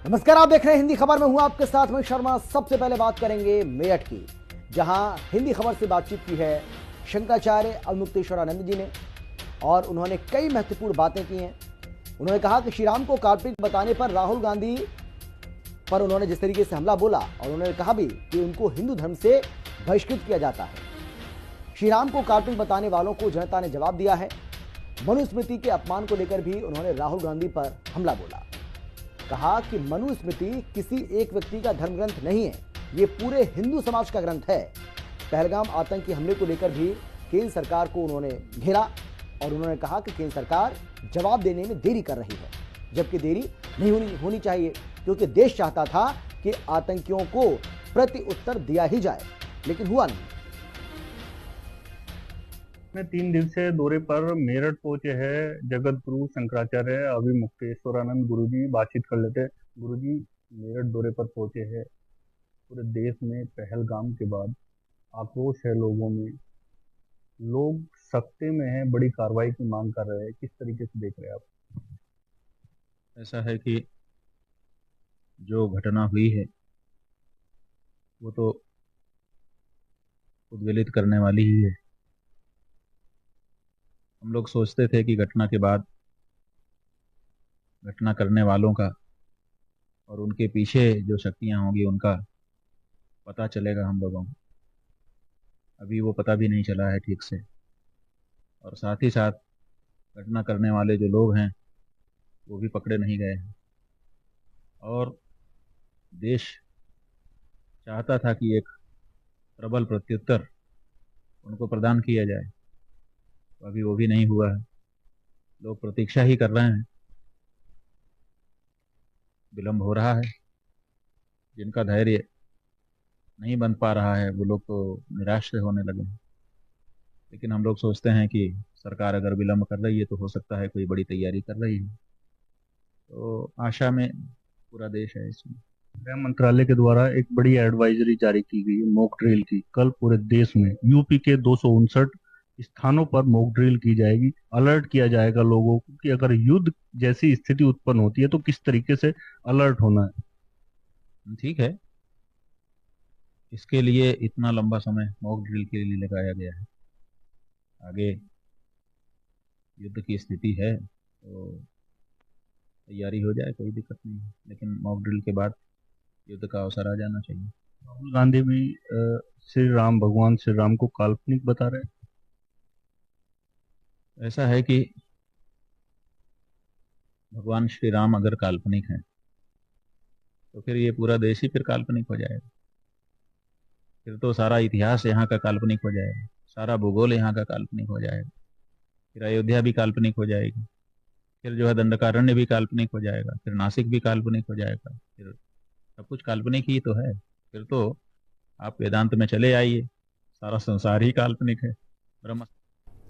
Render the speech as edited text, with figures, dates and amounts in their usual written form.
नमस्कार, आप देख रहे हैं हिंदी खबर में। हूं आपके साथ में शर्मा। सबसे पहले बात करेंगे मेरठ की, जहां हिंदी खबर से बातचीत की है शंकराचार्य अवमुक्तेश्वरानंद जी ने और उन्होंने कई महत्वपूर्ण बातें की हैं। उन्होंने कहा कि श्री राम को काल्पनिक बताने पर राहुल गांधी पर उन्होंने जिस तरीके से हमला बोला, और उन्होंने कहा भी कि उनको हिंदू धर्म से बहिष्कृत किया जाता है। श्री राम को काल्पनिक बताने वालों को जनता ने जवाब दिया है। मनुस्मृति के अपमान को लेकर भी उन्होंने राहुल गांधी पर हमला बोला। कहा कि मनुस्मृति किसी एक व्यक्ति का धर्म ग्रंथ नहीं है, ये पूरे हिंदू समाज का ग्रंथ है। पहलगाम आतंकी हमले को लेकर भी केंद्र सरकार को उन्होंने घेरा और उन्होंने कहा कि केंद्र सरकार जवाब देने में देरी कर रही है, जबकि देरी नहीं होनी चाहिए, क्योंकि देश चाहता था कि आतंकियों को प्रति उत्तर दिया ही जाए, लेकिन हुआ नहीं। में 3 दिवसीय दौरे पर मेरठ पहुंचे हैं जगत गुरु शंकराचार्य अवमुक्तेश्वरानंद गुरुजी। बातचीत कर लेते हैं। गुरुजी, मेरठ दौरे पर पहुंचे हैं। पूरे देश में पहलगाम के बाद आक्रोश है लोगों में, लोग सख्ते में हैं, बड़ी कार्रवाई की मांग कर रहे हैं। किस तरीके से देख रहे हैं आप? ऐसा है कि जो घटना हुई है वो तो उद्वेलित करने वाली ही है। हम लोग सोचते थे कि घटना के बाद घटना करने वालों का और उनके पीछे जो शक्तियां होंगी उनका पता चलेगा हम लोगों को। अभी वो पता भी नहीं चला है ठीक से, और साथ ही साथ घटना करने वाले जो लोग हैं वो भी पकड़े नहीं गए हैं। और देश चाहता था कि एक प्रबल प्रत्युत्तर उनको प्रदान किया जाए, तो अभी वो भी नहीं हुआ है। लोग प्रतीक्षा ही कर रहे हैं, विलंब हो रहा है। जिनका धैर्य नहीं बन पा रहा है वो लोग तो निराश से होने लगे हैं। लेकिन हम लोग सोचते हैं कि सरकार अगर विलंब कर रही है तो हो सकता है कोई बड़ी तैयारी कर रही है, तो आशा में पूरा देश है इसमें। गृह मंत्रालय के द्वारा एक बड़ी एडवाइजरी जारी की गई है मॉक ड्रिल की। कल पूरे देश में यूपी के 259 स्थानों पर मॉक ड्रिल की जाएगी। अलर्ट किया जाएगा लोगों को कि अगर युद्ध जैसी स्थिति उत्पन्न होती है तो किस तरीके से अलर्ट होना है। ठीक है, इसके लिए इतना लंबा समय मॉक ड्रिल के लिए लगाया गया है। आगे युद्ध की स्थिति है तो तैयारी हो जाए, कोई दिक्कत नहीं है, लेकिन मॉक ड्रिल के बाद युद्ध का अवसर आ जाना चाहिए। राहुल गांधी भी श्री राम, भगवान श्री राम को काल्पनिक बता रहे हैं। ऐसा है कि भगवान श्री राम अगर काल्पनिक हैं तो फिर ये पूरा देश ही फिर काल्पनिक हो जाएगा। फिर तो सारा इतिहास यहाँ का काल्पनिक हो जाएगा, सारा भूगोल यहाँ का काल्पनिक हो जाएगा। फिर अयोध्या भी काल्पनिक हो जाएगी, फिर जो है दंडकारण्य भी काल्पनिक हो जाएगा, फिर नासिक भी काल्पनिक हो जाएगा, फिर सब कुछ काल्पनिक ही तो है। फिर तो आप वेदांत में चले आइए, सारा संसार ही काल्पनिक है। ब्रह्म